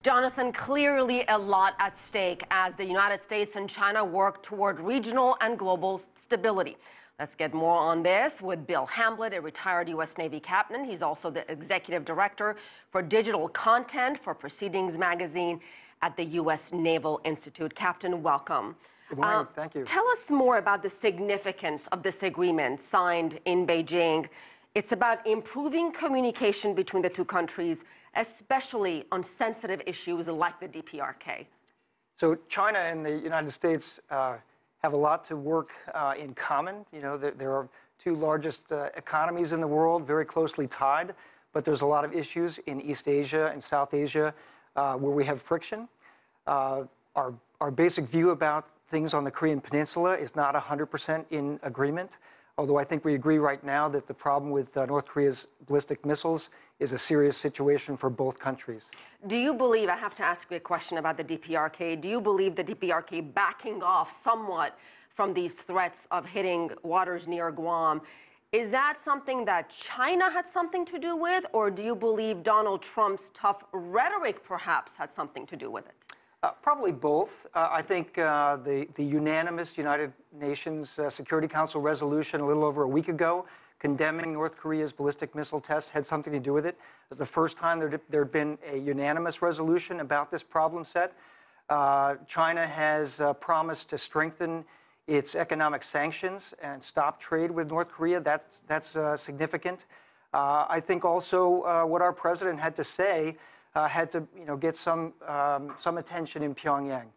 Jonathan, clearly a lot at stake as the United States and China work toward regional and global stability. Let's get more on this with Bill Hamblet, a retired U.S. Navy captain. He's also the executive director for digital content for Proceedings magazine at the U.S. Naval Institute. Captain, welcome. Good morning. Thank you. Tell us more about the significance of this agreement signed in Beijing. It's about improving communication between the two countries, especially on sensitive issues like the DPRK. So China and the United States have a lot to work in common. You know, there are two largest economies in the world, very closely tied, but there's a lot of issues in East Asia and South Asia where we have friction. Our basic view about things on the Korean Peninsula is not 100% in agreement, although I think we agree right now that the problem with North Korea's ballistic missiles is a serious situation for both countries. Do you believe, I have to ask you a question about the DPRK, do you believe the DPRK backing off somewhat from these threats of hitting waters near Guam, is that something that China had something to do with, or do you believe Donald Trump's tough rhetoric perhaps had something to do with it? Probably both. I think the unanimous United Nations Security Council resolution a little over a week ago condemning North Korea's ballistic missile test had something to do with it. It was the first time there had been a unanimous resolution about this problem set. China has promised to strengthen its economic sanctions and stop trade with North Korea. That's significant. I think also what our president had to say had to, get some attention in Pyongyang.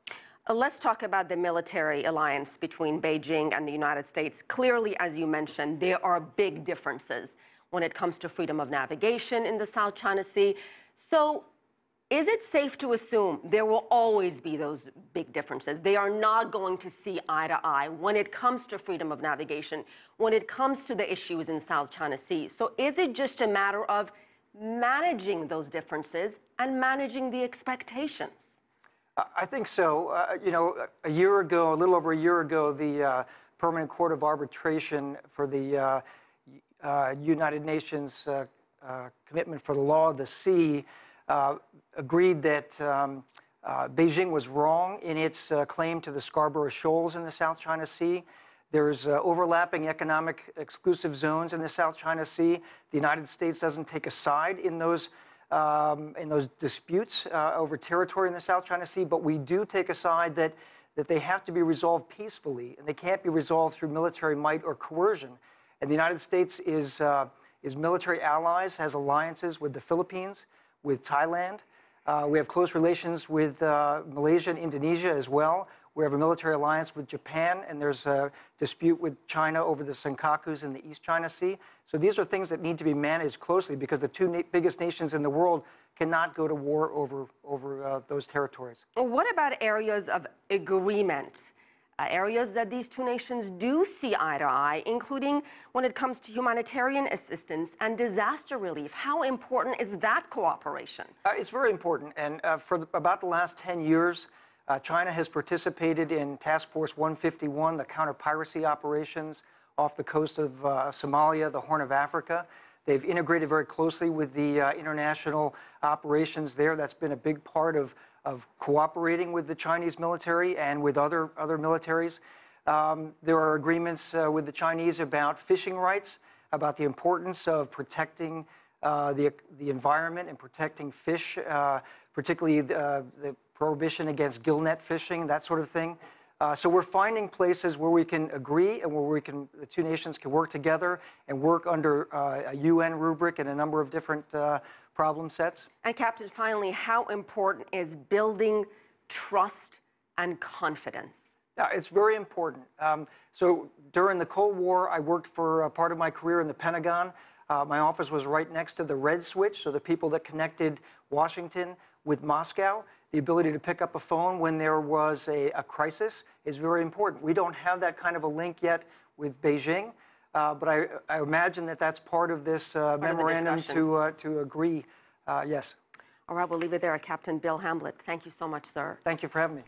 Let's talk about the military alliance between Beijing and the United States. Clearly, as you mentioned, there are big differences when it comes to freedom of navigation in the South China Sea. So is it safe to assume there will always be those big differences? They are not going to see eye to eye when it comes to freedom of navigation, when it comes to the issues in South China Sea. So is it just a matter of managing those differences and managing the expectations? I think so. A year ago, a little over a year ago, the Permanent Court of Arbitration for the United Nations Commitment for the Law of the Sea agreed that Beijing was wrong in its claim to the Scarborough Shoals in the South China Sea. There's overlapping economic exclusive zones in the South China Sea. The United States doesn't take a side in those disputes over territory in the South China Sea, but we do take a side that they have to be resolved peacefully, and they can't be resolved through military might or coercion. And the United States is military allies, has alliances with the Philippines, with Thailand. We have close relations with Malaysia and Indonesia as well. We have a military alliance with Japan, and there's a dispute with China over the Senkakus in the East China Sea. So these are things that need to be managed closely because the two biggest nations in the world cannot go to war over those territories. What about areas of agreement, areas that these two nations do see eye to eye, including when it comes to humanitarian assistance and disaster relief? How important is that cooperation? It's very important, and for about the last 10 years, China has participated in Task Force 151, the counter-piracy operations off the coast of Somalia, the Horn of Africa. They've integrated very closely with the international operations there. That's been a big part of cooperating with the Chinese military and with other militaries. There are agreements with the Chinese about fishing rights, about the importance of protecting the environment and protecting fish, particularly the prohibition against gillnet fishing, that sort of thing. So we're finding places where we can agree and where the two nations can work together and work under a UN rubric and a number of different problem sets. And Captain, finally, how important is building trust and confidence? It's very important. So during the Cold War, I worked for part of my career in the Pentagon. My office was right next to the red switch, so the people that connected Washington with Moscow. The ability to pick up a phone when there was a crisis is very important. We don't have that kind of a link yet with Beijing, but I imagine that that's part of this memorandum to agree, yes. All right, we'll leave it there. Captain Bill Hamblet, thank you so much, sir. Thank you for having me.